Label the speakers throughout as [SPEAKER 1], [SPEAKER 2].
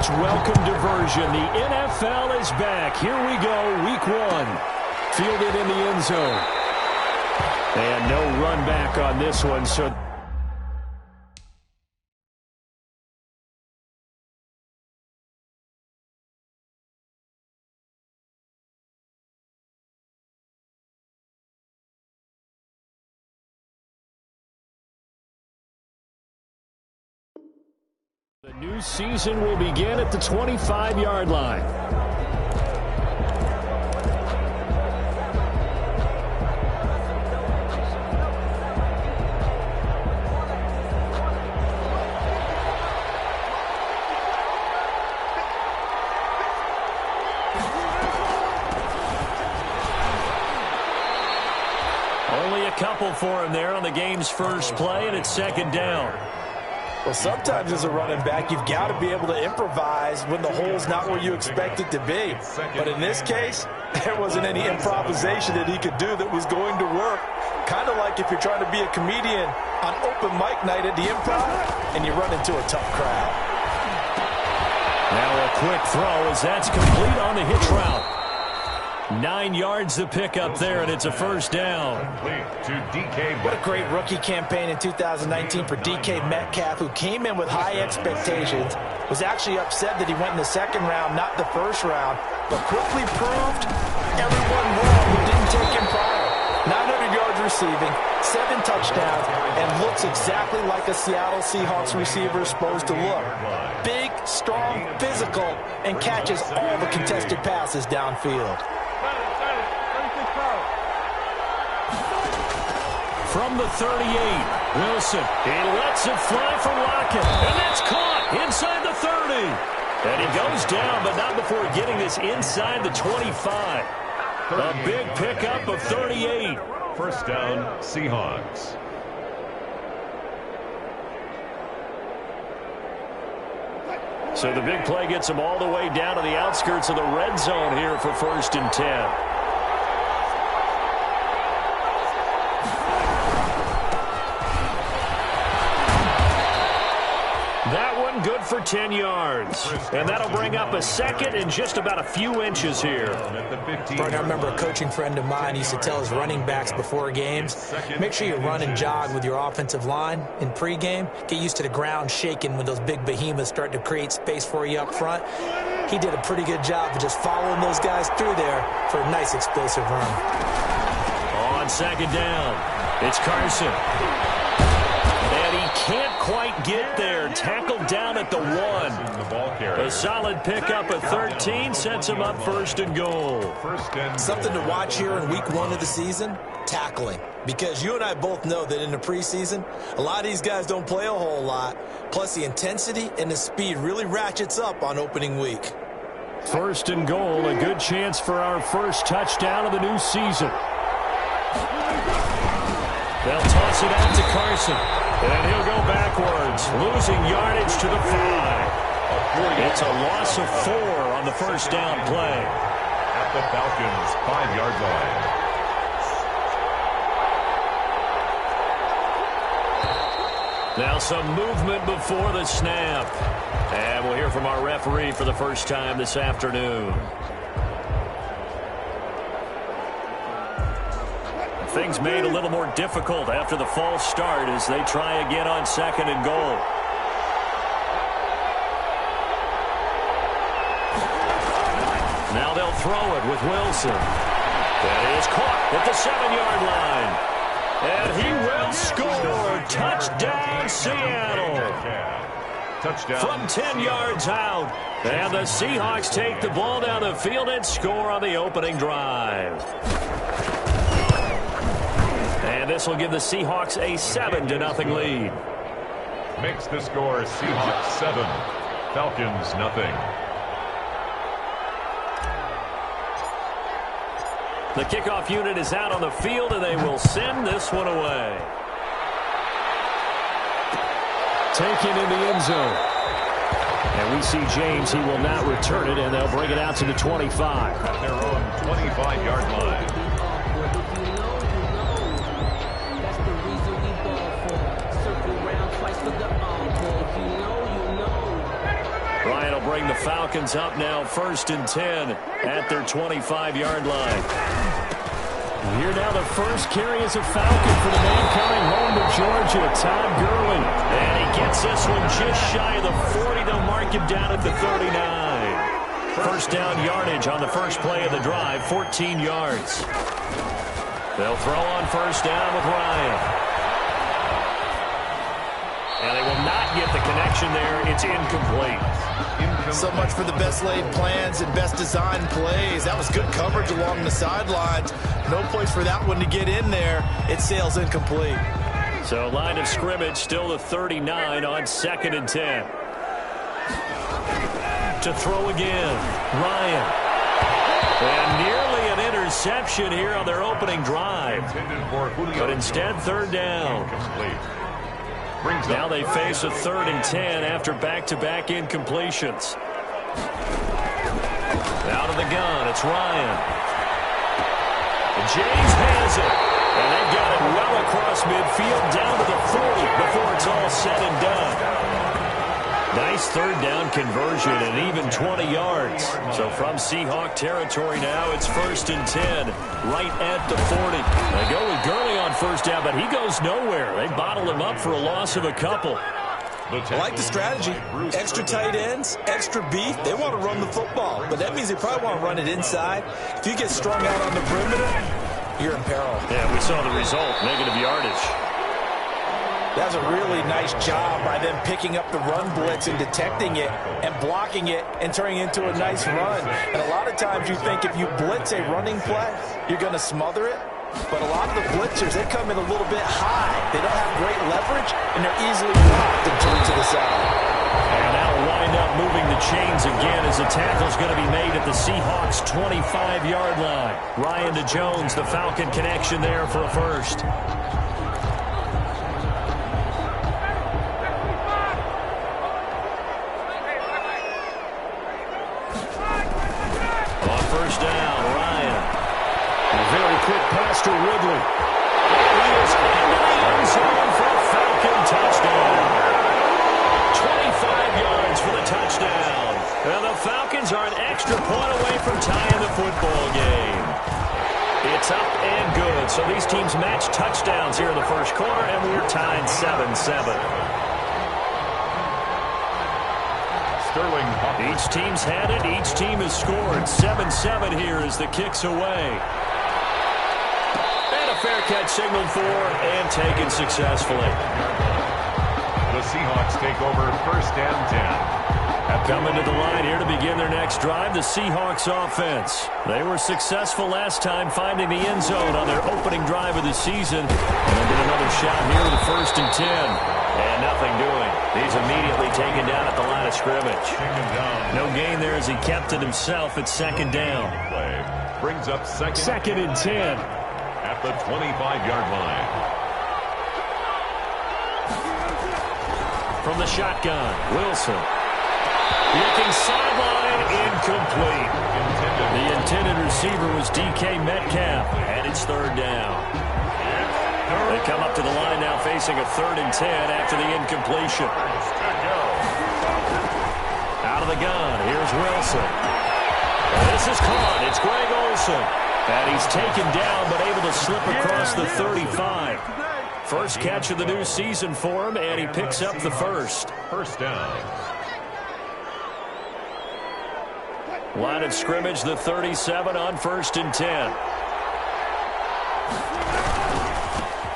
[SPEAKER 1] most welcome diversion. The NFL is back. Here we go, week 1. Fielded in the end zone. And no run back on this one, so... The new season will begin at the 25-yard line. Only a couple for him there on the game's first play, and it's second down.
[SPEAKER 2] Well, sometimes as a running back, you've got to be able to improvise when the hole's not where you expect it to be. But in this case, there wasn't any improvisation that he could do that was going to work. Kind of like if you're trying to be a comedian on open mic night at the Improv and you run into a tough crowd.
[SPEAKER 1] Now a quick throw as that's complete on the hitch route. 9 yards to pick up there, and it's a first down.
[SPEAKER 2] What a great rookie campaign in 2019 for DK Metcalf, who came in with high expectations, was actually upset that he went in the second round, not the first round, but quickly proved everyone wrong who didn't take him prior. 900 yards receiving, 7 touchdowns, and looks exactly like a Seattle Seahawks receiver is supposed to look. Big, strong, physical, and catches all the contested passes downfield.
[SPEAKER 1] From the 38, Wilson. He lets it fly from Lockett. And that's caught inside the 30. And he goes down, but not before getting this inside the 25. A big pickup of 38.
[SPEAKER 3] First down, Seahawks.
[SPEAKER 1] So the big play gets him all the way down to the outskirts of the red zone here for 1st and 10. Good for 10 yards. And that'll bring up a second and just about a few inches here.
[SPEAKER 2] Bert, I remember a coaching friend of mine used to tell his running backs before games, make sure you run and jog with your offensive line in pregame. Get used to the ground shaking when those big behemoths start to create space for you up front. He did a pretty good job of just following those guys through there for a nice explosive run.
[SPEAKER 1] On second down, it's Carson. And he can't quite get there. Tackled down at the 1. A solid pickup of 13 sets him up 1st and goal.
[SPEAKER 2] Something to watch here in week 1 of the season, tackling. Because you and I both know that in the preseason, a lot of these guys don't play a whole lot. Plus the intensity and the speed really ratchets up on opening week.
[SPEAKER 1] 1st and goal, a good chance for our first touchdown of the new season. They'll toss it out to Carson. And he'll go backwards, losing yardage to the 5. It's a loss of 4 on the first down play.
[SPEAKER 3] At the Falcons' 5-yard line.
[SPEAKER 1] Now some movement before the snap. And we'll hear from our referee for the first time this afternoon. Things made a little more difficult after the false start as they try again on 2nd and goal. Now they'll throw it with Wilson. That is caught at the 7-yard line. And he will score. Touchdown, Seattle.
[SPEAKER 3] Touchdown.
[SPEAKER 1] From 10 yards out. And the Seahawks take the ball down the field and score on the opening drive. And this will give the Seahawks a 7-0 lead.
[SPEAKER 3] Makes the score Seahawks 7, Falcons nothing.
[SPEAKER 1] The kickoff unit is out on the field, and they will send this one away. Taken in the end zone. And we see James. He will not return it, and they'll bring it out to the 25.
[SPEAKER 3] At their own 25-yard line.
[SPEAKER 1] bring the Falcons up now 1st and 10 at their 25-yard line. Here now the first carry is a Falcon for the man coming home to Georgia, Todd Gurley. And he gets this one just shy of the 40. They'll mark him down at the 39. First down yardage on the first play of the drive, 14 yards. They'll throw on first down with Ryan. And they will not get the connection there. It's incomplete.
[SPEAKER 2] So much for the best laid plans and best designed plays. That was good coverage along the sidelines. No place for that one to get in there. It sails incomplete.
[SPEAKER 1] So line of scrimmage still the 39 on 2nd and 10. To throw again, Ryan. And nearly an interception here on their opening drive. But instead, 3rd down. Now they face a 3rd and 10 after back-to-back incompletions. Out of the gun, it's Ryan. The Jays has it. And they've got it well across midfield down to the 40 before it's all said and done. Nice 3rd down conversion and even 20 yards. So from Seahawk territory now, it's 1st and 10, right at the 40. They go with Gurley on first down, but he goes nowhere. They bottle him up for a loss of a couple.
[SPEAKER 2] I like the strategy. Extra tight ends, extra beef. They want to run the football, but that means they probably want to run it inside. If you get strung out on the perimeter, you're in peril.
[SPEAKER 1] Yeah, we saw the result, negative yardage.
[SPEAKER 2] That was a really nice job by them picking up the run blitz and detecting it and blocking it and turning it into a nice run. And a lot of times you think if you blitz a running play, you're going to smother it. But a lot of the blitzers, they come in a little bit high. They don't have great leverage, and they're easily blocked and turned to the side.
[SPEAKER 1] And that'll wind up moving the chains again as the tackle's going to be made at the Seahawks' 25-yard line. Ryan to Jones, the Falcon connection there for a first. Pass to Ridley. He is into the end zone for a Falcon touchdown. 25 yards for the touchdown. And the Falcons are an extra point away from tying the football game. It's up and good. So these teams match touchdowns here in the first quarter, and we're tied 7-7. Each team's had it. Each team has scored. 7-7 here as the kick's away. Fair catch signaled for and taken successfully.
[SPEAKER 3] The Seahawks take over 1st and 10.
[SPEAKER 1] Coming to the line here to begin their next drive, the Seahawks offense. They were successful last time finding the end zone on their opening drive of the season. And they'll get another shot here with 1st and 10. And nothing doing. He's immediately taken down at the line of scrimmage. No gain there as he kept it himself at 2nd down.
[SPEAKER 3] Brings up
[SPEAKER 1] 2nd and 10.
[SPEAKER 3] At the 25-yard line.
[SPEAKER 1] From the shotgun, Wilson. Looking sideline, incomplete. The intended receiver was DK Metcalf, and it's 3rd down. They come up to the line now facing a 3rd and 10 after the incompletion. Out of the gun, here's Wilson. This is caught. It's Greg Olsen. And he's taken down, but able to slip across the 35. First catch of the new season for him, and he picks up the first.
[SPEAKER 3] First down.
[SPEAKER 1] Line of scrimmage, the 37 on 1st and 10.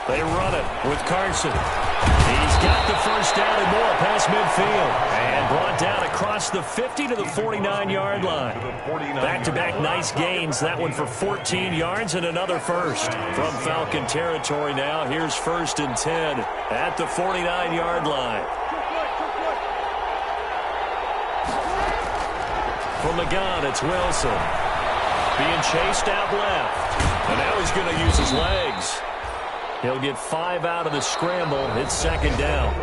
[SPEAKER 1] They run it with Carson. He's got the first down and more past midfield. And brought down across the 50 to the 49-yard line. Back-to-back nice gains. That one for 14 yards and another first. From Falcon territory now, here's 1st and 10 at the 49-yard line. From the gun, it's Wilson. Being chased out left. And now he's going to use his legs. He'll get 5 out of the scramble. It's 2nd down.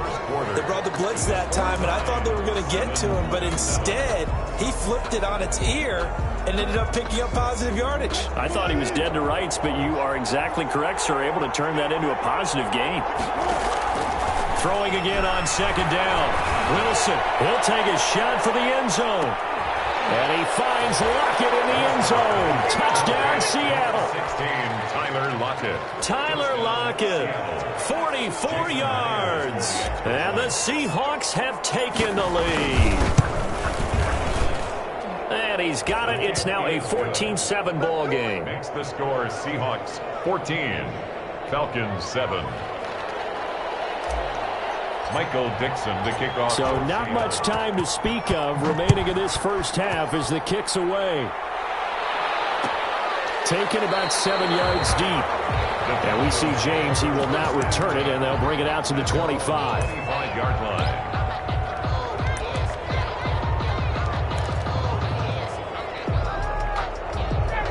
[SPEAKER 2] They brought the blitz that time, and I thought they were going to get to him, but instead, he flipped it on its ear and ended up picking up positive yardage.
[SPEAKER 1] I thought he was dead to rights, but you are exactly correct, sir. Able to turn that into a positive gain. Throwing again on second down. Wilson, he'll take a shot for the end zone. And he finds Lockett in the end zone. Touchdown, Seattle.
[SPEAKER 3] 16, Tyler Lockett.
[SPEAKER 1] Tyler Lockett, 44 yards. And the Seahawks have taken the lead. And he's got it. It's now a 14-7 ball game.
[SPEAKER 3] Makes the score Seahawks 14, Falcons 7. Michael Dixon to kick off.
[SPEAKER 1] So not much time to speak of remaining in this first half as the kick's away. Taken about 7 yards deep. And we see James. He will not return it, and they'll bring it out to the 25.
[SPEAKER 3] 25-yard line.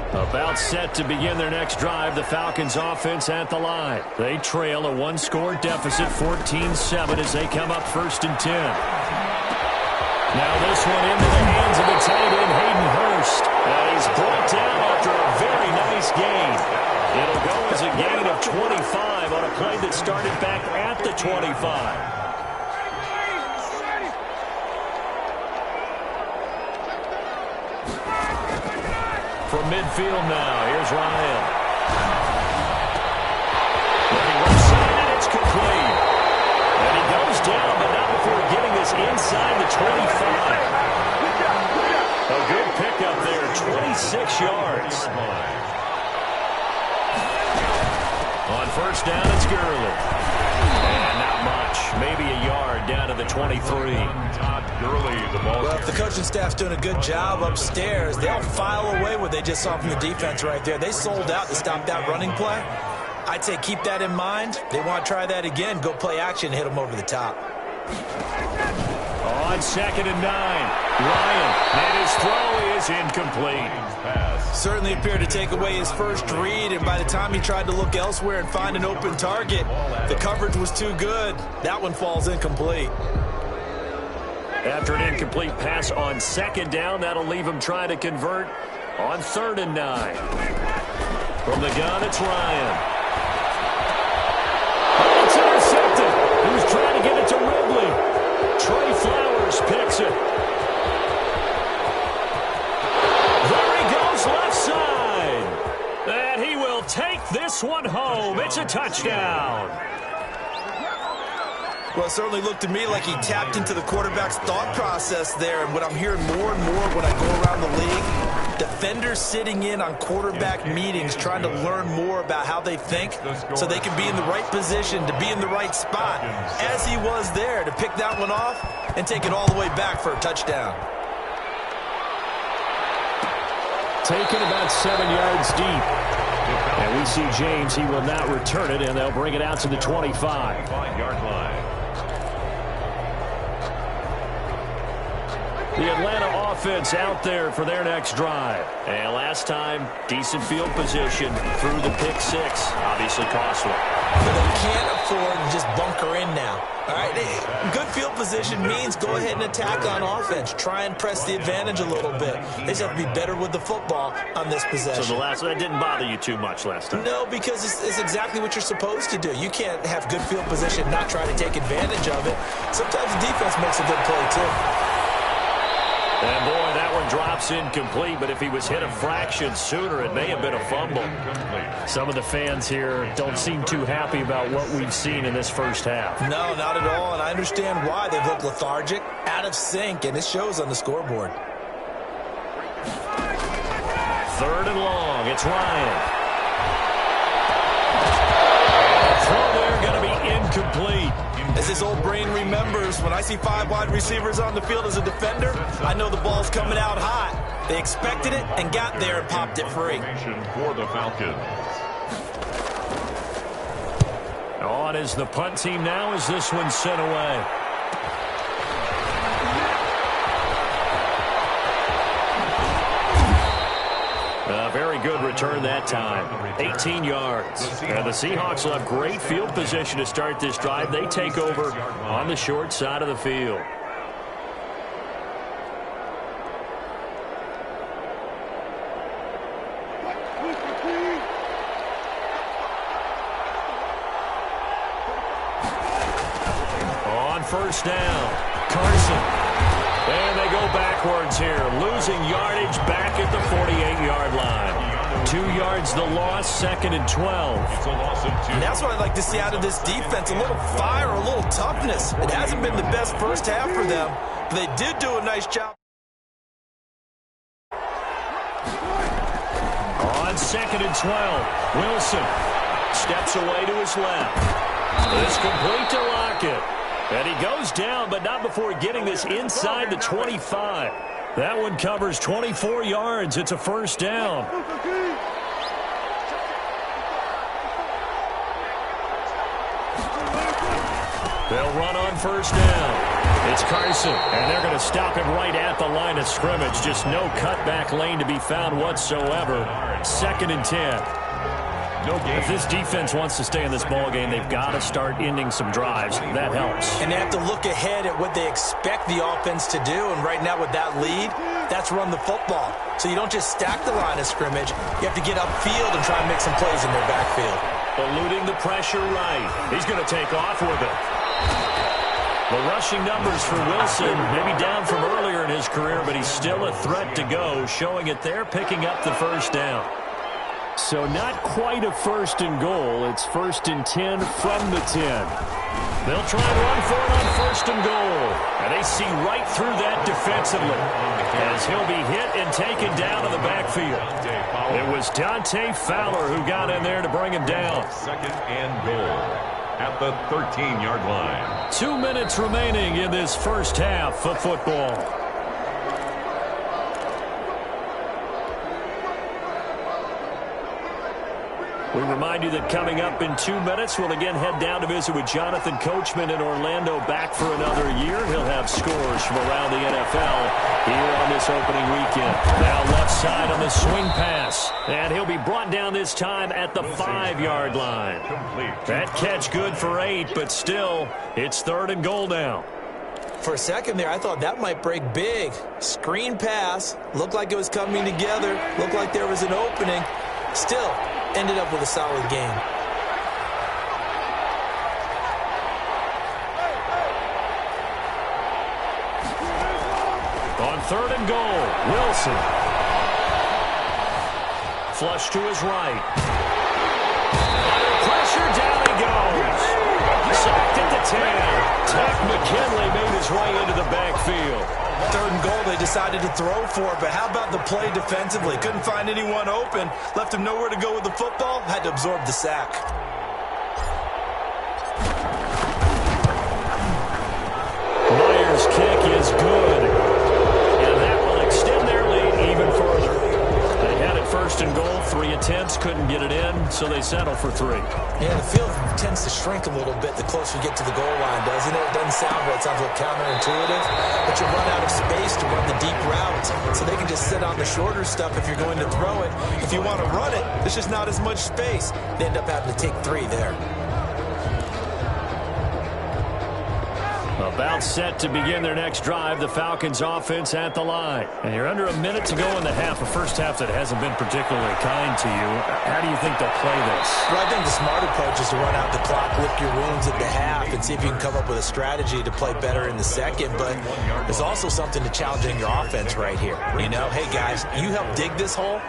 [SPEAKER 1] About set to begin their next drive. The Falcons offense at the line. They trail a one-score deficit, 14-7, as they come up 1st and 10. Now this one into the hands of the tight end, Hayden Hurst. And he's brought down after a very nice gain. It'll go as a gain of 25 on a play that started back at the 25. From midfield now, here's Ryan. Looking left side, and it's complete. And he goes down, but not before getting this inside the 25. A good pickup there, 26 yards. On 1st down, it's Gurley. And not much, maybe a yard down to the 23.
[SPEAKER 3] Todd Gurley, the ball.
[SPEAKER 2] Well, if the coaching staff's doing a good job upstairs, they'll file away what they just saw from the defense right there. They sold out to stop that running play. I'd say keep that in mind. They want to try that again. Go play action, hit them over the top.
[SPEAKER 1] On 2nd and 9, Ryan, and his throw is incomplete.
[SPEAKER 2] Certainly appeared to take away his first read, and by the time he tried to look elsewhere and find an open target, the coverage was too good. That one falls incomplete.
[SPEAKER 1] After an incomplete pass on 2nd down, that'll leave him trying to convert on 3rd and 9. From the gun, it's Ryan. Oh, it's intercepted. He was trying to get it to Ridley. Trey Flowers picks it. There he goes left side. And he will take this one home. It's a touchdown.
[SPEAKER 2] Well, it certainly looked to me like he tapped into the quarterback's thought process there. And what I'm hearing more and more when I go around the league, defenders sitting in on quarterback meetings trying to learn more about how they think so they can be in the right position to be in the right spot, as he was there to pick that one off and take it all the way back for a touchdown.
[SPEAKER 1] Taken about 7 yards deep. And we see James. He will not return it, and they'll bring it out to the 25.
[SPEAKER 3] 5-yard line.
[SPEAKER 1] The Atlanta offense out there for their next drive. And last time, decent field position through the pick 6. Obviously costly.
[SPEAKER 2] But they can't afford to just bunker in now. All right, good field position means go ahead and attack on offense. Try and press the advantage a little bit. They just have to be better with the football on this possession.
[SPEAKER 1] So that didn't bother you too much last time?
[SPEAKER 2] No, because it's exactly what you're supposed to do. You can't have good field position, not try to take advantage of it. Sometimes the defense makes a good play, too.
[SPEAKER 1] And boy, that one drops incomplete, but if he was hit a fraction sooner, it may have been a fumble. Some of the fans here don't seem too happy about what we've seen in this first half.
[SPEAKER 2] No, not at all, and I understand why. They've looked lethargic, out of sync, and it shows on the scoreboard.
[SPEAKER 1] 3rd and long, it's Ryan. And the throw there going to be incomplete.
[SPEAKER 2] As his old brain remembers, when I see 5 wide receivers on the field as a defender, I know the ball's coming out hot. They expected it and got there and popped it free.
[SPEAKER 3] For the Falcons.
[SPEAKER 1] On is the punt team now as this one's sent away. A very good return that time. 18 yards. And the Seahawks will have great field position to start this drive. They take over on the short side of the field. first down. Carson. And they go backwards here, losing yardage back at the 48-yard line. 2 yards the loss, 2nd and 12.
[SPEAKER 3] It's a loss of 2.
[SPEAKER 2] And that's what I'd like to see out of this defense, a little fire, a little toughness. It hasn't been the best first half for them, but they did do a nice job.
[SPEAKER 1] On 2nd and 12, Wilson steps away to his left. It's complete to Lockett. And he goes down, but not before getting this inside the 25. That one covers 24 yards. It's a first down. They'll run on first down. It's Carson, and they're going to stop him right at the line of scrimmage. Just no cutback lane to be found whatsoever. 2nd and 10. If this defense wants to stay in this ballgame, they've got to start ending some drives. That helps.
[SPEAKER 2] And they have to look ahead at what they expect the offense to do. And right now with that lead, that's run the football. So you don't just stack the line of scrimmage. You have to get upfield and try and make some plays in their backfield.
[SPEAKER 1] Eluding the pressure right. He's going to take off with it. The rushing numbers for Wilson, maybe down from earlier in his career, but he's still a threat to go, showing it there, picking up the first down. So not quite a 1st and goal. It's 1st and 10 from the 10. They'll try and run for it on 1st and goal. And they see right through that defensively as he'll be hit and taken down in the backfield. It was Dante Fowler who got in there to bring him down.
[SPEAKER 3] 2nd and goal at the 13-yard line.
[SPEAKER 1] 2 minutes remaining in this first half of football. We remind you that coming up in 2 minutes, we'll again head down to visit with Jonathan Coachman in Orlando, back for another year. He'll have scores from around the NFL here on this opening weekend. Now left side on the swing pass, and he'll be brought down this time at the 5-yard line. That catch good for 8, but still, it's 3rd and goal now.
[SPEAKER 2] For a second there, I thought that might break big. Screen pass, looked like it was coming together, looked like there was an opening. Still, ended up with a solid game.
[SPEAKER 1] On 3rd and goal, Wilson. Flush to his right. Under pressure, down he goes. Sacked at the 10. Tech McKinley made his way into the backfield.
[SPEAKER 2] 3rd and goal, they decided to throw for it, but how about the play defensively? Couldn't find anyone open, left him nowhere to go with the football, had to absorb the sack.
[SPEAKER 1] Myers' kick is good, and that will extend their lead even further. They had it 1st and goal, 3 attempts, couldn't get it in, so they settle for 3.
[SPEAKER 2] Yeah, the field tends to shrink a little bit the closer you get to the goal line, doesn't it? It doesn't sound right. It sounds a little counterintuitive, but you run out of space to run the deep routes, so they can just sit on the shorter stuff if you're going to throw it. If you want to run it, there's just not as much space. They end up having to take 3 there.
[SPEAKER 1] About set to begin their next drive, the Falcons offense at the line. And you're under a minute to go in the half, a first half that hasn't been particularly kind to you. How do you think they'll play this?
[SPEAKER 2] Well, I think the smart approach is to run out the clock, lick your wounds at the half, and see if you can come up with a strategy to play better in the second. But there's also something to challenging your offense right here. You know, hey, guys, you help dig this hole.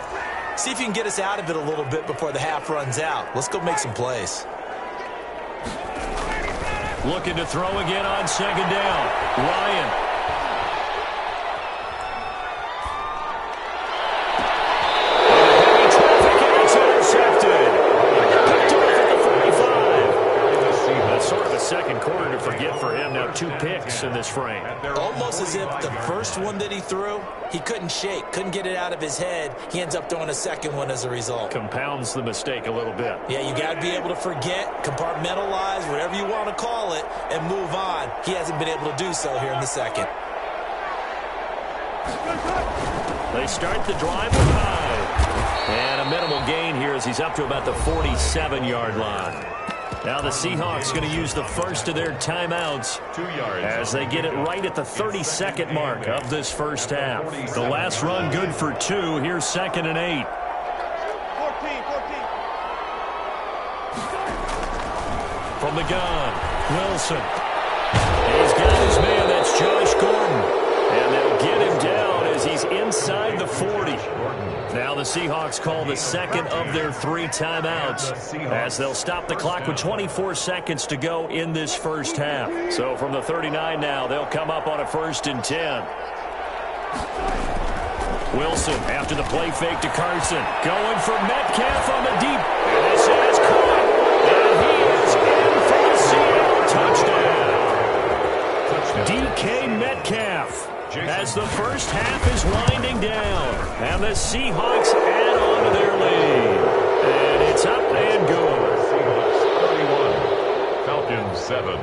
[SPEAKER 2] See if you can get us out of it a little bit before the half runs out. Let's go make some plays.
[SPEAKER 1] Looking to throw again on 2nd down. Ryan. Heavy traffic, and it's intercepted. Picked off at the 45. That's sort of a second quarter to forget for him. Now 2 picks in this frame.
[SPEAKER 2] Almost as if the first one that he threw, he couldn't shake, couldn't get it out of his head. He ends up throwing a second one as a result.
[SPEAKER 1] Compounds the mistake a little bit.
[SPEAKER 2] Yeah, you got to be able to forget, compartmentalize, whatever you want to call it, and move on. He hasn't been able to do so here in the second.
[SPEAKER 1] They start the drive with 5. And a minimal gain here as he's up to about the 47-yard line. Now the Seahawks going to use the first of their timeouts
[SPEAKER 3] 2 yards
[SPEAKER 1] as they get it right at the 32nd mark of this first half. The last run good for 2. Here's 2nd and 8.
[SPEAKER 4] 14.
[SPEAKER 1] From the gun, Wilson. He's He's inside the 40. Now the Seahawks call the second of their 3 timeouts as they'll stop the clock with 24 seconds to go in this first half. So from the 39 now, they'll come up on a 1st and 10. Wilson after the play fake to Carson. Going for Metcalf on the deep. And this is caught. And he is in for the Seattle touchdown. DK Metcalf as the first half is winding down. And the Seahawks add on to their lead. And it's up and good.
[SPEAKER 3] Seahawks 31. Falcons 7.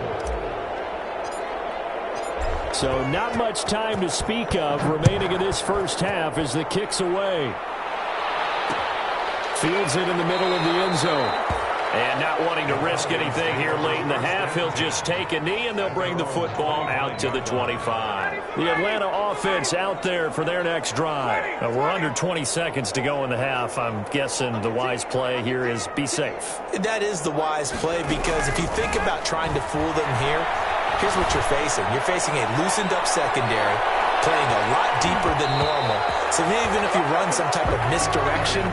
[SPEAKER 1] So not much time to speak of remaining in this first half as the kick's away. Fields it in the middle of the end zone. And not wanting to risk anything here late in the half, he'll just take a knee and they'll bring the football out to the 25. The Atlanta offense out there for their next drive. Now we're under 20 seconds to go in the half. I'm guessing the wise play here is be safe.
[SPEAKER 2] That is the wise play because if you think about trying to fool them here, here's what you're facing. You're facing a loosened up secondary, playing a lot deeper than normal. So even if you run some type of misdirection,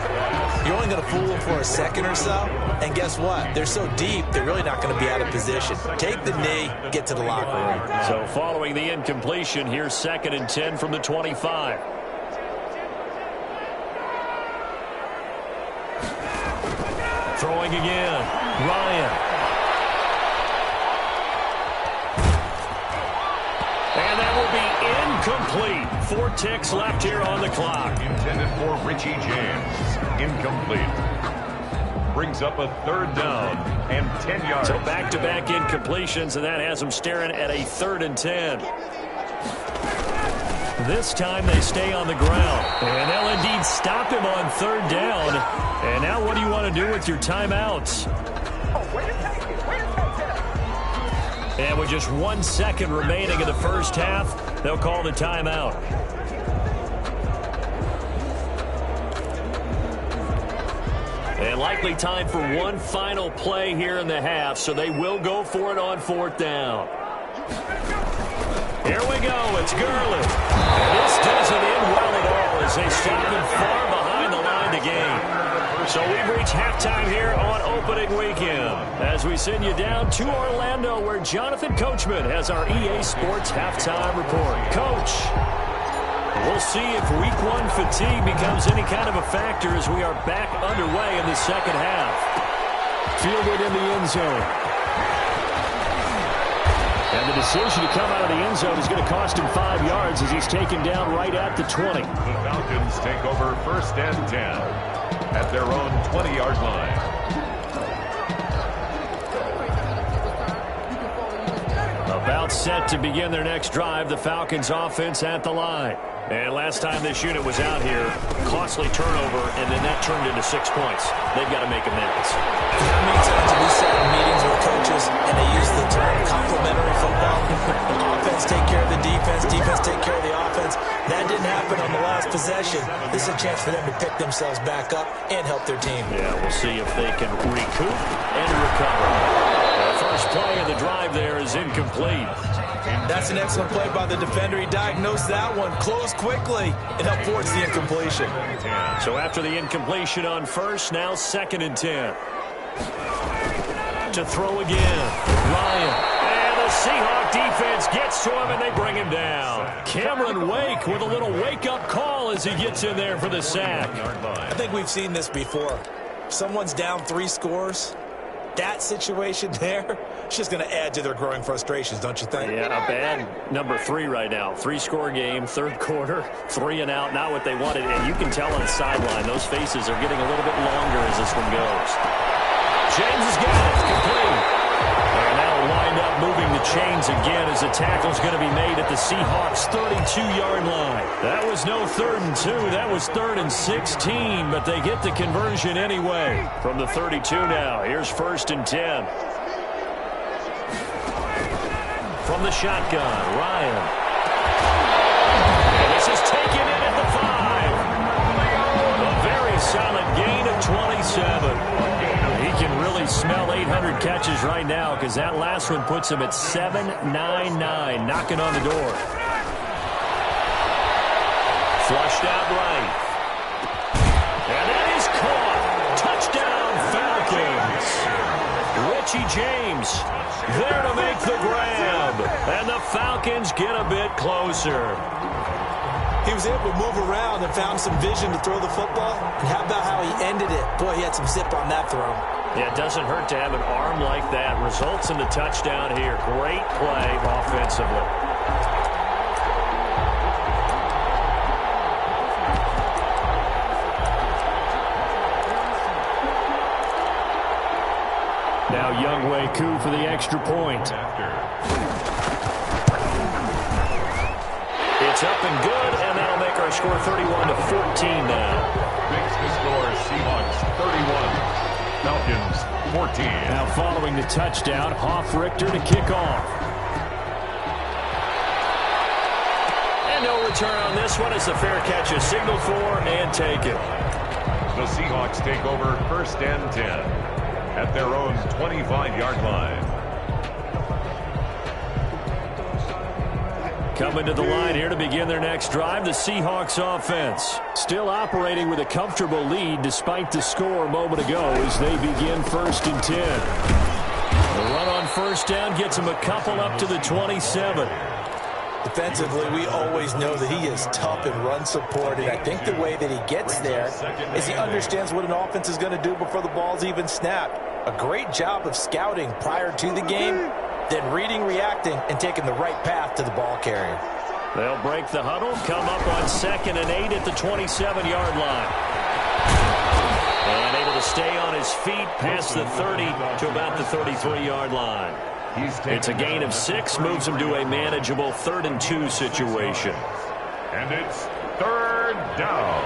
[SPEAKER 2] you're only going to fool them for a second or so. And guess what? They're so deep, they're really not going to be out of position. Take the knee, get to the locker room.
[SPEAKER 1] So following the incompletion, here's 2nd and 10 from the 25. Throwing again. Ryan. And that will be incomplete. 4 ticks left here on the clock.
[SPEAKER 3] Intended for Richie James. Incomplete. Brings up a 3rd down and 10 yards.
[SPEAKER 1] So back-to-back incompletions, and that has them staring at a 3rd and 10. This time they stay on the ground. And they'll indeed stop him on 3rd down. And now what do you want to do with your timeouts? And with just 1 second remaining in the first half, they'll call the timeout. And likely time for one final play here in the half, so they will go for it on 4th down. Here we go. It's Gurley. And this doesn't end well at all as they stop him far behind the line to gain. So we've reached halftime here on opening weekend as we send you down to Orlando where Jonathan Coachman has our EA Sports halftime report. Coach, we'll see if week 1 fatigue becomes any kind of a factor as we are back underway in the second half. Fielded in the end zone. And the decision to come out of the end zone is going to cost him 5 yards as he's taken down right at the 20.
[SPEAKER 3] The Falcons take over 1st and 10 at their own 20-yard line.
[SPEAKER 1] About set to begin their next drive, the Falcons offense at the line. And last time this unit was out here, costly turnover, and then that turned into 6 points. They've got to make amends.
[SPEAKER 2] How many times have we sat in meetings with coaches and they use the term complementary football? Offense take care of the defense, defense take care of the offense. That didn't happen on the last possession. This is a chance for them to pick themselves back up and help their team.
[SPEAKER 1] Yeah, we'll see if they can recoup and recover. The first play of the drive there is incomplete.
[SPEAKER 2] That's an excellent play by the defender. He diagnosed that one, closed quickly, and helped force the incompletion.
[SPEAKER 1] So after the incompletion on 1st, now 2nd and 10. To throw again, Ryan. And the Seahawk defense gets to him, and they bring him down. Cameron Wake with a little wake-up call as he gets in there for the sack.
[SPEAKER 2] I think we've seen this before. Someone's down 3 scores. That situation there, it's just going to add to their growing frustrations, don't you think?
[SPEAKER 1] Yeah, a bad number 3 right now. 3-score game, 3rd quarter, 3 and out, not what they wanted. And you can tell on the sideline, those faces are getting a little bit longer as this one goes. James has got it, complete. And that'll wind up moving the chains again as the tackle's going to be made at the Seahawks' 32-yard line. That was no 3rd and 2, that was 3rd and 16, but they get the conversion anyway. From the 32 now, here's 1st and 10. From the shotgun, Ryan. And this is taken in at the 5. A very solid gain of 27. He can really smell 800 catches right now because that last one puts him at 799, knocking on the door. Flushed out right. And that is caught. Touchdown, Falcons. Richie James there to make the grab. And the Falcons get a bit closer.
[SPEAKER 2] He was able to move around and found some vision to throw the football. And how about how he ended it? Boy, he had some zip on that throw.
[SPEAKER 1] Yeah, it doesn't hurt to have an arm like that. Results in the touchdown here. Great play offensively. Now Younghoe Koo for the extra point. It's up and good, and that'll make our score 31-14 now.
[SPEAKER 3] Makes the score Seahawks 31, Falcons 14.
[SPEAKER 1] Now following the touchdown, Hoff-Richter to kick off. And no return on this one as the fair catch is signaled for and taken.
[SPEAKER 3] The Seahawks take over 1st and 10 at their own 25-yard line.
[SPEAKER 1] Coming to the line here to begin their next drive, the Seahawks offense. Still operating with a comfortable lead despite the score a moment ago as they begin 1st and 10. The run on 1st down gets them a couple up to the 27.
[SPEAKER 2] Defensively, we always know that he is tough and run support, and I think the way that he gets there is he understands what an offense is going to do before the ball's even snapped. A great job of scouting prior to the game, then reading, reacting, and taking the right path to the ball carrier.
[SPEAKER 1] They'll break the huddle, come up on 2nd and 8 at the 27-yard line. And able to stay on his feet past the 30 to about the 33-yard line. It's a gain of 6, moves him to a manageable 3rd and 2 situation.
[SPEAKER 3] And it's 3rd down.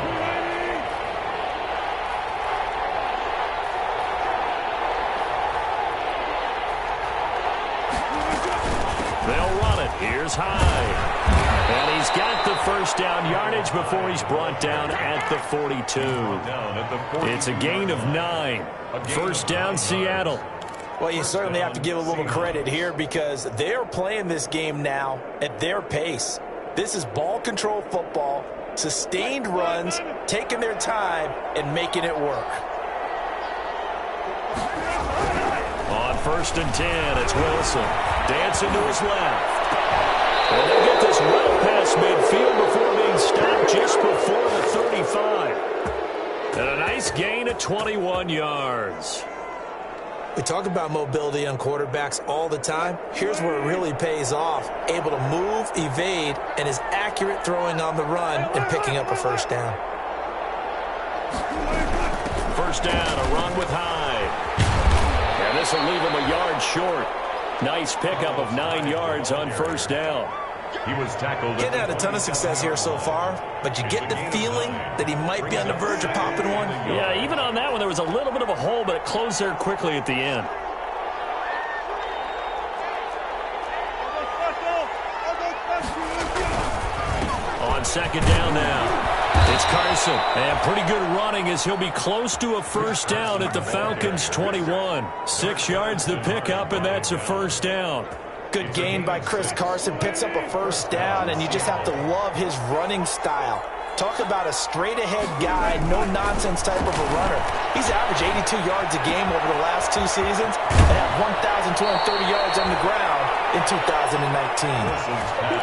[SPEAKER 1] They'll run it. Here's Hyde. And he's got the 1st down yardage before he's brought down at the 42. It's a gain of 9. 1st down, Seattle.
[SPEAKER 2] Well, you certainly have to give a little credit here because they're playing this game now at their pace. This is ball control football, sustained runs, taking their time, and making it work.
[SPEAKER 1] On 1st and 10, it's Wilson. Dancing to his left. And they'll get this well past midfield before being stopped just before the 35. And a nice gain of 21 yards.
[SPEAKER 2] We talk about mobility on quarterbacks all the time. Here's where it really pays off. Able to move, evade, and is accurate throwing on the run and picking up a 1st down.
[SPEAKER 1] 1st down, a run with Hyde. And this will leave him a yard short. Nice pickup of 9 yards on 1st down.
[SPEAKER 3] He was tackled.
[SPEAKER 2] Getting had a ton of success here so far, but you get the feeling that he might be on the verge of popping one.
[SPEAKER 1] Yeah, even on that one, there was a little bit of a hole, but it closed there quickly at the end. On 2nd down now. It's Carson, and pretty good running as he'll be close to a 1st down at the Falcons' 21. 6 yards the pickup, and that's a 1st down.
[SPEAKER 2] Good gain by Chris Carson, picks up a 1st down, and you just have to love his running style. Talk about a straight-ahead guy, no-nonsense type of a runner. He's averaged 82 yards a game over the last 2 seasons and had 1,230 yards on the ground in 2019.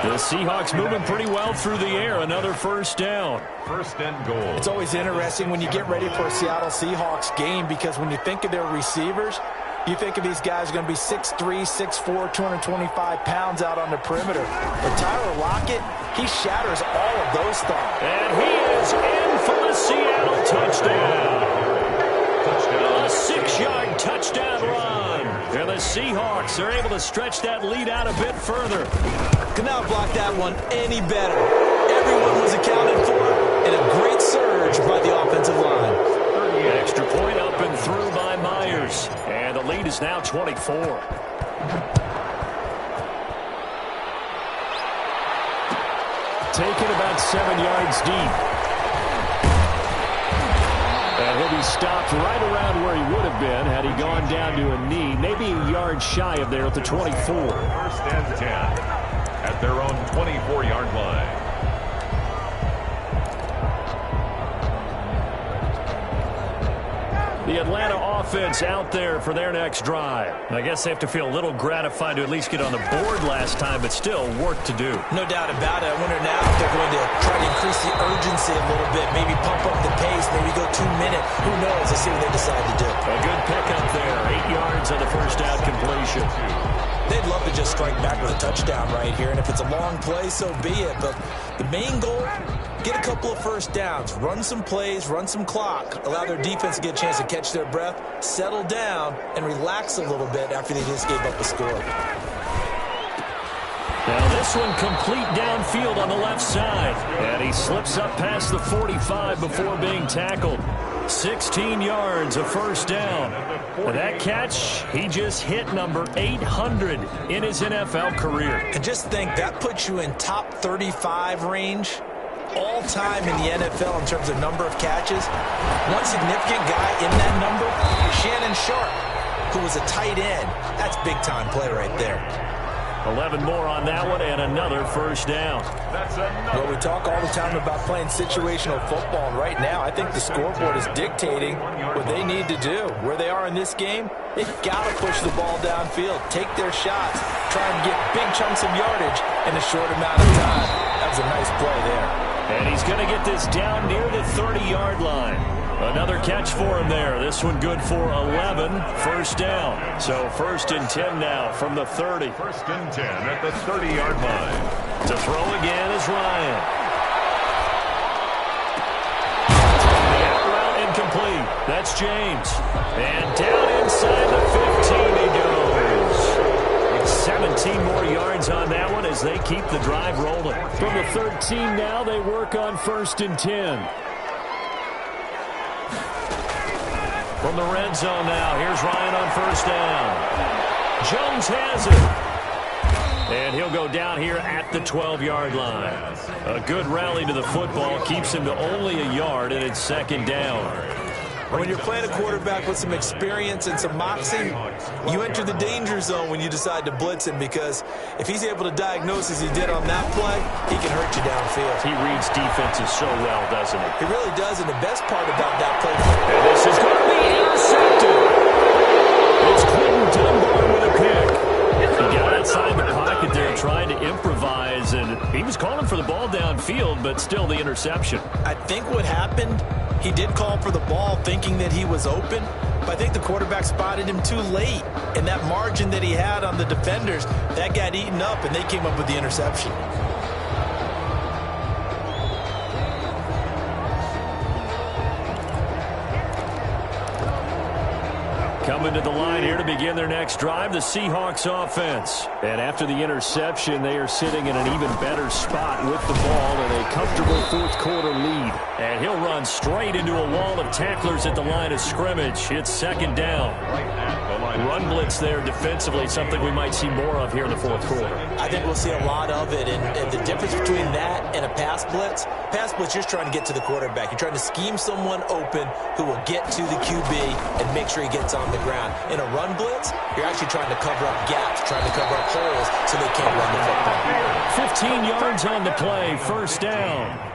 [SPEAKER 1] The Seahawks moving pretty well through the air. Another 1st down.
[SPEAKER 3] 1st and goal.
[SPEAKER 2] It's always interesting when you get ready for a Seattle Seahawks game because when you think of their receivers, you think of these guys are going to be 6'3", 6'4", 225 pounds out on the perimeter. But Tyler Lockett, he shatters all of those thoughts.
[SPEAKER 1] And he is in for the Seattle touchdown. A 6-yard touchdown run. And the Seahawks are able to stretch that lead out a bit further.
[SPEAKER 2] Could not block that one any better. Everyone was accounted for, and a great surge by the offensive line.
[SPEAKER 1] Extra point up and through by Myers. And the lead is now 24. Taken about 7 yards deep. And he'll be stopped right around where he would have been had he gone down to a knee. Maybe a yard shy of there at the 24.
[SPEAKER 3] 1st and 10 at their own 24-yard line.
[SPEAKER 1] The Atlanta offense out there for their next drive. I guess they have to feel a little gratified to at least get on the board last time, but still work to do.
[SPEAKER 2] No doubt about it. I wonder now if they're going to try to increase the urgency a little bit, maybe pump up the pace, maybe go 2 minutes. Who knows? Let's see what they decide to do.
[SPEAKER 1] A good pickup there. 8 yards on the first down completion.
[SPEAKER 2] They'd love to just strike back with a touchdown right here, and if it's a long play, so be it. But the main goal, get a couple of first downs, run some plays, run some clock, allow their defense to get a chance to catch their breath, settle down, and relax a little bit after they just gave up a score.
[SPEAKER 1] Now this one complete downfield on the left side. And he slips up past the 45 before being tackled. 16 yards, a first down. And that catch, he just hit number 800 in his NFL career.
[SPEAKER 2] And just think, that puts you in top 35 range all time in the NFL in terms of number of catches. One significant guy in that number, Shannon Sharp, who was a tight end. That's big-time play right there.
[SPEAKER 1] 11 more on that one and another first down.
[SPEAKER 2] Well, we talk all the time about playing situational football, and right now I think the scoreboard is dictating what they need to do. Where they are in this game, they've got to push the ball downfield, take their shots, try and get big chunks of yardage in a short amount of time. That was a nice play there.
[SPEAKER 1] And he's going to get this down near the 30-yard line. Another catch for him there. This one good for 11. First down. So 1st and 10 now from the 30.
[SPEAKER 3] 1st and 10 at the 30-yard line.
[SPEAKER 1] To throw again is Ryan. The out route incomplete. That's James. And down inside the 15 he goes. 17 more yards on that one as they keep the drive rolling. From the 13 now, they work on 1st and 10. From the red zone now, here's Ryan on first down. Jones has it. And he'll go down here at the 12-yard line. A good rally to the football keeps him to only a yard, and it's 2nd down.
[SPEAKER 2] When you're playing a quarterback with some experience and some moxie, you enter the danger zone when you decide to blitz him, because if he's able to diagnose as he did on that play, he can hurt you downfield.
[SPEAKER 1] He reads defenses so well, doesn't he?
[SPEAKER 2] He really does, and the best part about that play...
[SPEAKER 1] And this is going to be intercepted. It's Clinton Dunbar with a pick. He got outside the pocket there trying to improvise, and he was calling for the ball downfield, but still the interception.
[SPEAKER 2] I think what happened, he did call for the ball thinking that he was open, but I think the quarterback spotted him too late. And that margin that he had on the defenders, that got eaten up, and they came up with the interception.
[SPEAKER 1] Coming to the line here to begin their next drive, the Seahawks offense. And after the interception, they are sitting in an even better spot with the ball in a comfortable 4th quarter lead. And he'll run straight into a wall of tacklers at the line of scrimmage. It's 2nd down. Run blitz there defensively, something we might see more of here in the 4th quarter.
[SPEAKER 2] I think we'll see a lot of it, and the difference between that and a pass blitz, you're just trying to get to the quarterback. You're trying to scheme someone open who will get to the QB and make sure he gets on the ground. In a run blitz, you're actually trying to cover up gaps, trying to cover up holes so they can't run the football.
[SPEAKER 1] 15 yards on the play, 1st down.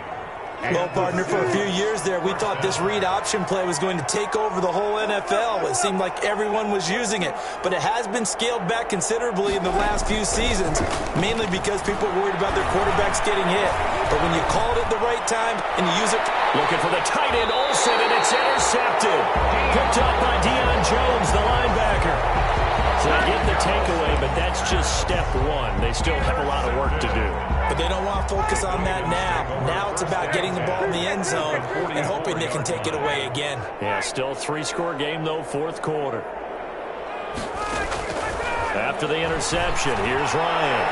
[SPEAKER 2] Well, partner, for a few years there, we thought this read option play was going to take over the whole NFL. It seemed like everyone was using it, but it has been scaled back considerably in the last few seasons, mainly because people are worried about their quarterbacks getting hit. But when you call it at the right time and you use it...
[SPEAKER 1] Looking for the tight end, Olsen, and it's intercepted. Picked up by Deion Jones, the linebacker. So they get the takeaway, but that's just step one. They still have a lot of work to do.
[SPEAKER 2] But they don't want to focus on that now. Now it's about getting the ball in the end zone and hoping they can take it away again.
[SPEAKER 1] Yeah, still 3-score game, though, 4th quarter. After the interception, here's Ryan.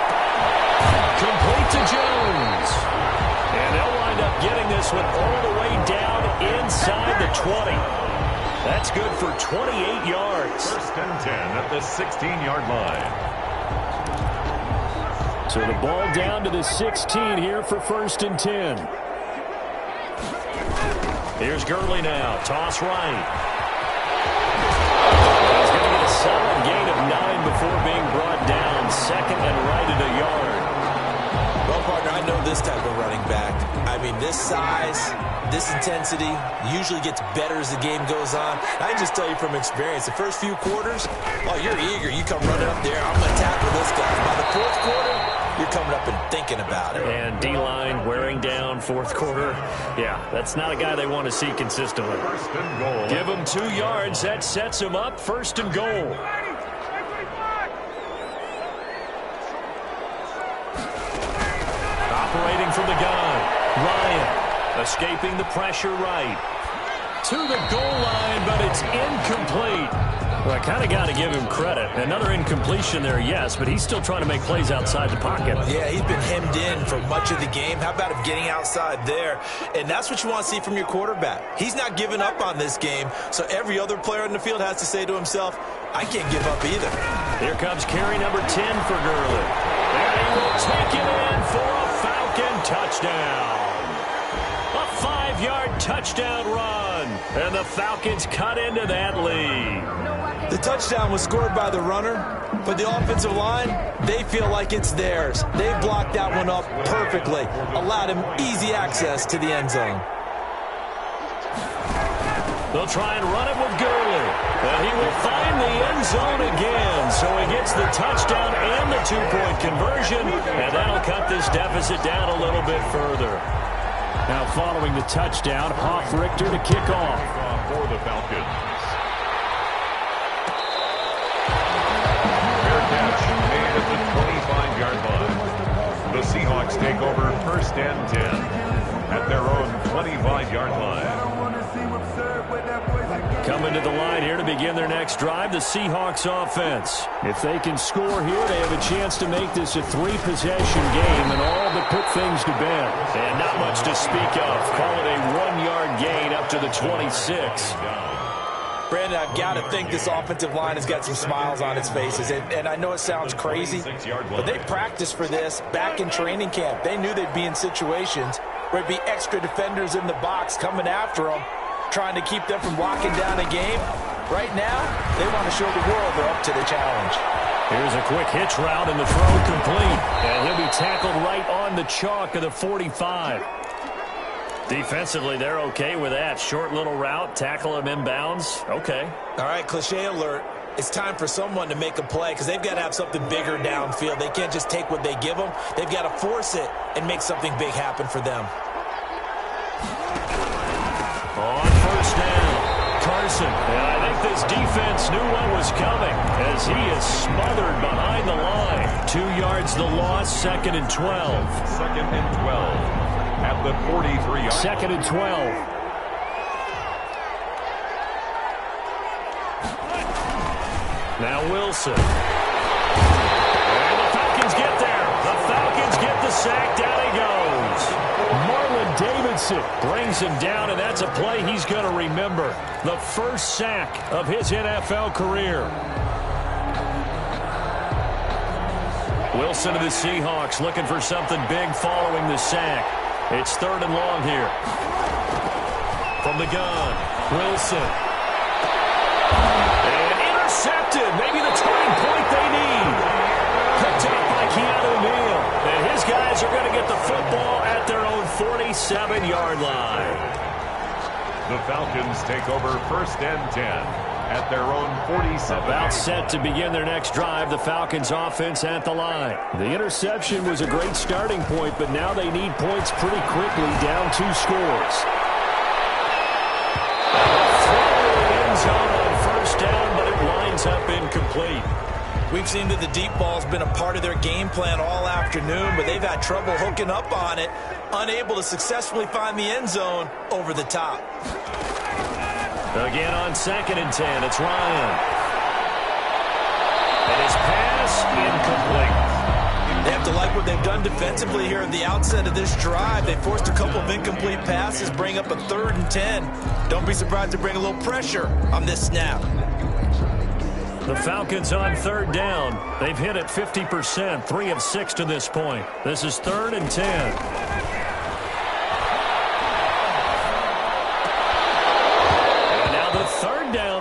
[SPEAKER 1] Complete to Jones. And they'll wind up getting this one all the way down inside the 20. That's good for 28 yards.
[SPEAKER 3] 1st and 10 at the 16-yard line.
[SPEAKER 1] So the ball down to the 16 here for 1st and 10. Here's Gurley now. Toss right. He's going to get a solid gain of 9 before being brought down. 2nd and right at a yard.
[SPEAKER 2] Well, partner, I know this type of running back. I mean, this size, this intensity usually gets better as the game goes on. I can just tell you from experience, the first few quarters, oh, you're eager. You come running up there, I'm going to tackle this guy. By the fourth quarter, you're coming up and thinking about it.
[SPEAKER 1] And D-line wearing down fourth quarter. Yeah, that's not a guy they want to see consistently.
[SPEAKER 3] First and goal.
[SPEAKER 1] Give him 2 yards. That sets him up. First and goal. Operating from the gun. Ryan escaping the pressure right. To the goal line, but it's incomplete. Well, I kind of got to give him credit. Another incompletion there, yes, but he's still trying to make plays outside the pocket.
[SPEAKER 2] Yeah, he's been hemmed in for much of the game. How about him getting outside there? And that's what you want to see from your quarterback. He's not giving up on this game, so every other player in the field has to say to himself, I can't give up either.
[SPEAKER 1] Here comes carry number 10 for Gurley. And he will take it in for a Falcon touchdown. A 5-yard touchdown run. And the Falcons cut into that lead.
[SPEAKER 2] The touchdown was scored by the runner, but the offensive line, they feel like it's theirs. They blocked that one up perfectly, allowed him easy access to the end zone.
[SPEAKER 1] They'll try and run it with Gurley. And he will find the end zone again. So he gets the touchdown and the 2-point conversion. And that'll cut this deficit down a little bit further. Now following the touchdown, Hoff-Richter to kick off.
[SPEAKER 3] For the Falcons. Fair catch made at the 25-yard line. The Seahawks take over first and 10 at their own 25-yard line.
[SPEAKER 1] Coming to the line here to begin their next drive, the Seahawks offense. If they can score here, they have a chance to make this a 3-possession game and all but put things to bed. And not much to speak of. Call it a 1-yard gain up to the 26.
[SPEAKER 2] Brandon, I've got to think this offensive line has got some smiles on its faces. And I know it sounds crazy, but they practiced for this back in training camp. They knew they'd be in situations where it'd be extra defenders in the box coming after them, trying to keep them from locking down a game. Right now, they want to show the world they're up to the challenge.
[SPEAKER 1] Here's a quick hitch route and the throw complete. And he'll be tackled right on the chalk of the 45. Defensively, they're okay with that. Short little route, tackle him inbounds. Okay.
[SPEAKER 2] All right, cliche alert. It's time for someone to make a play because they've got to have something bigger downfield. They can't just take what they give them. They've got to force it and make something big happen for them.
[SPEAKER 1] On first down, Carson. And I think this defense knew what was coming as he is smothered behind the line. 2 yards the loss, 2nd and 12.
[SPEAKER 3] 2nd and 12 at the 43-yard.
[SPEAKER 1] 2nd and 12. Now Wilson. And the Falcons get there. The Falcons get the sack. Down he goes. Marlon Davidson brings him down, and that's a play he's going to remember. The first sack of his NFL career. Wilson of the Seahawks looking for something big following the sack. It's 3rd and long here. From the gun, Wilson. And intercepted. Maybe the turning point they need. Picked up by Keanu Neal. And his guys are going to get the football at their own 47-yard line.
[SPEAKER 3] The Falcons take over 1st and 10 at their own 47.
[SPEAKER 1] About set to begin their next drive, the Falcons offense at the line. The interception was a great starting point, but now they need points pretty quickly, down 2 scores. End zone on first down, but it winds up incomplete.
[SPEAKER 2] We've seen that the deep ball's been a part of their game plan all afternoon, but they've had trouble hooking up on it, unable to successfully find the end zone over the top.
[SPEAKER 1] Again on 2nd and 10, it's Ryan. And his pass incomplete.
[SPEAKER 2] They have to like what they've done defensively here at the outset of this drive. They forced a couple of incomplete passes, bring up a 3rd and 10. Don't be surprised to bring a little pressure on this snap.
[SPEAKER 1] The Falcons on 3rd down. They've hit it 50%, 3 of 6 to this point. This is 3rd and 10.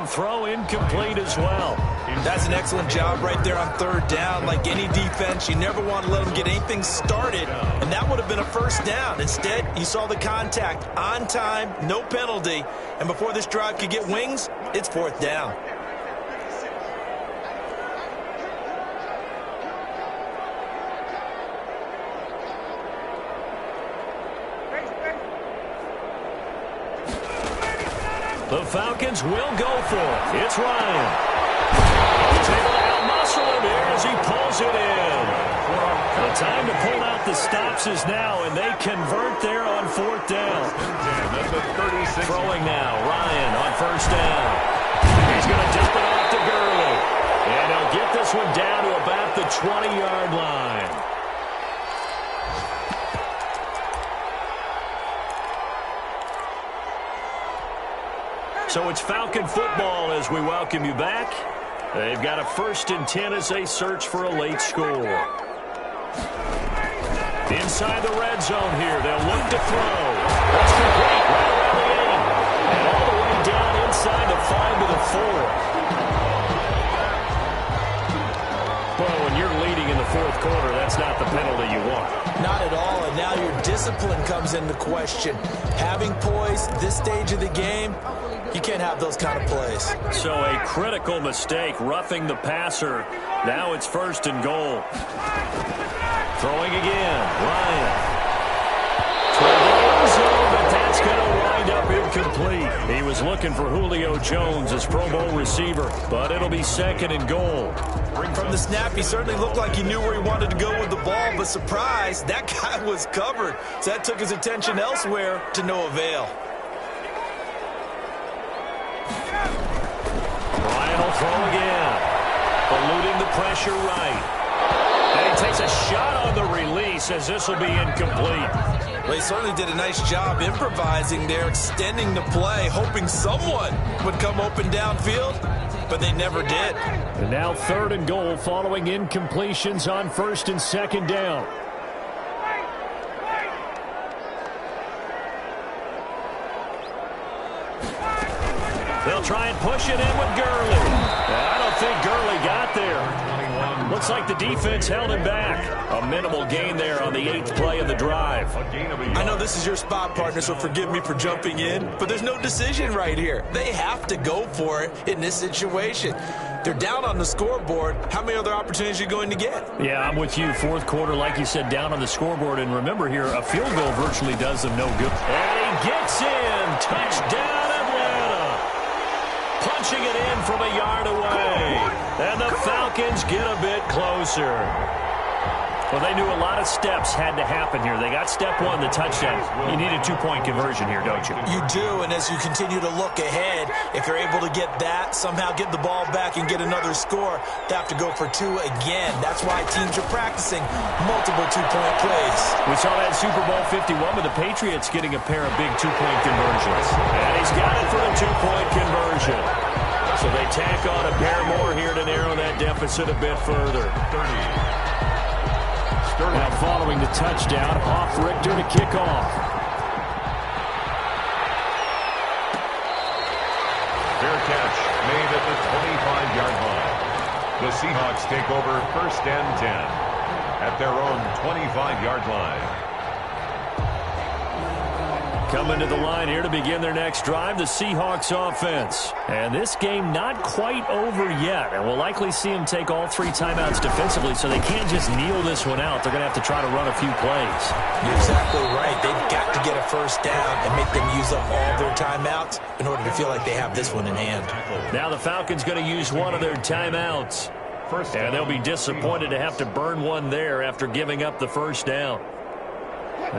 [SPEAKER 1] throw incomplete as well.
[SPEAKER 2] That's an excellent job right there on third down. Like any defense, you never want to let them get anything started, and that would have been a first down. Instead, you saw the contact on time, no penalty, and before this drive could get wings, it's fourth down.
[SPEAKER 1] The Falcons will go for it. It's Ryan. He's able to out-muscle him here as he pulls it in. The time to pull out the stops is now, and they convert there on fourth down. Throwing now, Ryan on first down. He's going to dump it off to Gurley. And he'll get this one down to about the 20-yard line. So it's Falcon football as we welcome you back. They've got a 1st and 10 as they search for a late score. Inside the red zone here, they'll look to throw. That's complete right around the 8. And all the way down inside the 5 to the 4. Well, when you're leading in the fourth quarter, that's not the penalty you want.
[SPEAKER 2] Not at all, and now your discipline comes into question. Having poise this stage of the game, you can't have those kind of plays.
[SPEAKER 1] So a critical mistake, roughing the passer. Now it's 1st and goal. Throwing again, Ryan. Toward the end zone, but that's going to wind up incomplete. He was looking for Julio Jones as Pro Bowl receiver, but it'll be 2nd and goal.
[SPEAKER 2] From the snap, he certainly looked like he knew where he wanted to go with the ball, but surprise, that guy was covered. So that took his attention elsewhere to no avail.
[SPEAKER 1] Ryan will throw again. Eluding the pressure right. And he takes a shot on the release as this will be incomplete.
[SPEAKER 2] Well, he certainly did a nice job improvising there, extending the play, hoping someone would come open downfield, but they never did.
[SPEAKER 1] And now 3rd and goal following incompletions on 1st and 2nd down. They'll try and push it in with Gurley. I don't think Gurley got there. Looks like the defense held him back. A minimal gain there on the 8th play of the drive.
[SPEAKER 2] I know this is your spot, partner, so forgive me for jumping in, but there's no decision right here. They have to go for it in this situation. They're down on the scoreboard. How many other opportunities are you going to get?
[SPEAKER 1] Yeah, I'm with you. Fourth quarter, like you said, down on the scoreboard. And remember here, a field goal virtually does them no good. And he gets in. Touchdown, Atlanta. Punching it in from a yard away. And the Falcons get a bit closer. Well, they knew a lot of steps had to happen here. They got step 1, the touchdown. You need a 2-point conversion here, don't you?
[SPEAKER 2] You do, and as you continue to look ahead, if you're able to get that, somehow get the ball back and get another score, they have to go for 2 again. That's why teams are practicing multiple 2-point plays.
[SPEAKER 1] We saw that Super Bowl 51 with the Patriots getting a pair of big 2-point conversions. And he's got it for a 2-point conversion. So they tack on a pair more here to narrow that deficit a bit further. Now following the touchdown, off Richter to kick off.
[SPEAKER 3] Fair catch made at the 25-yard line. The Seahawks take over 1st and 10 at their own 25-yard line.
[SPEAKER 1] Coming to the line here to begin their next drive, the Seahawks offense. And this game not quite over yet. And we'll likely see them take all 3 timeouts defensively, so they can't just kneel this one out. They're going to have to try to run a few plays.
[SPEAKER 2] You're exactly right. They've got to get a first down and make them use up all their timeouts in order to feel like they have this one in hand.
[SPEAKER 1] Now the Falcons going to use one of their timeouts. And they'll be disappointed to have to burn one there after giving up the first down.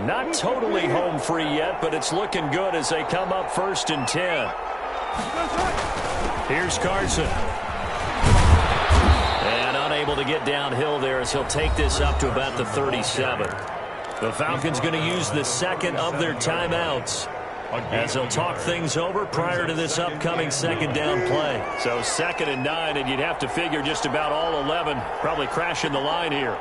[SPEAKER 1] Not totally home free yet, but it's looking good as they come up 1st and 10. Here's Carson. And unable to get downhill there as he'll take this up to about the 37. The Falcons going to use the 2nd of their timeouts as they'll talk things over prior to this upcoming 2nd down play. So 2nd and 9, and you'd have to figure just about all 11 probably crashing the line here.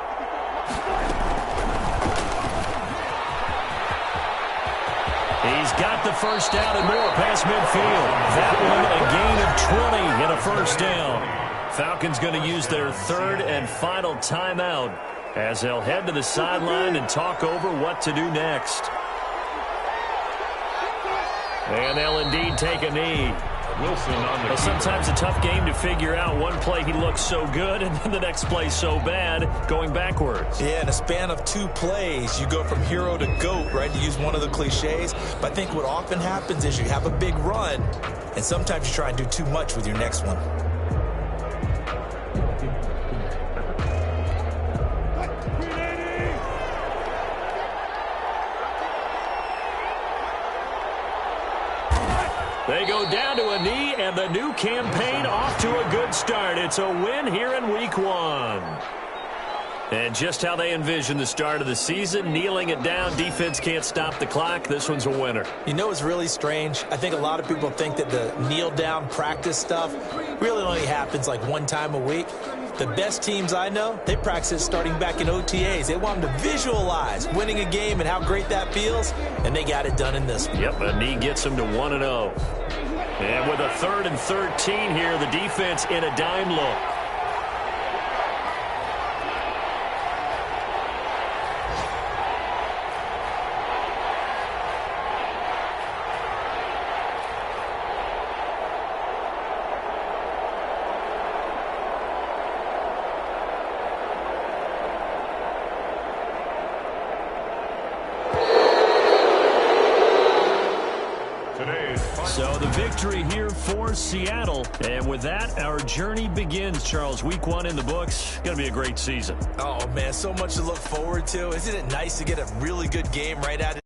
[SPEAKER 1] He He's got the first down and more past midfield. That one a gain of 20 and a first down. Falcons going to use their third and final timeout as they'll head to the sideline and talk over what to do next. And they'll indeed take a knee.
[SPEAKER 3] Wilson on the
[SPEAKER 1] sometimes a tough game to figure out. One play he looks so good, and then the next play so bad, going backwards.
[SPEAKER 2] Yeah, in a span of 2 plays, you go from hero to GOAT, right, to use one of the cliches. But I think what often happens is you have a big run, and sometimes you try and do too much with your next one.
[SPEAKER 1] They go down to a knee, and the new campaign off to a good start. It's a win here in Week 1. And just how they envision the start of the season, kneeling it down, defense can't stop the clock. This one's a winner.
[SPEAKER 2] You know what's really strange? I think a lot of people think that the kneel-down practice stuff really only happens like 1 time a week. The best teams I know, they practice it starting back in OTAs. They want them to visualize winning a game and how great that feels, and they got it done in this one.
[SPEAKER 1] Yep, a knee gets them to 1-0. And with a 3rd and 13 here, the defense in a dime look. So the victory here for Seattle. And with that, our journey begins, Charles. Week 1 in the books. Going to be a great season.
[SPEAKER 2] Oh, man, so much to look forward to. Isn't it nice to get a really good game right out of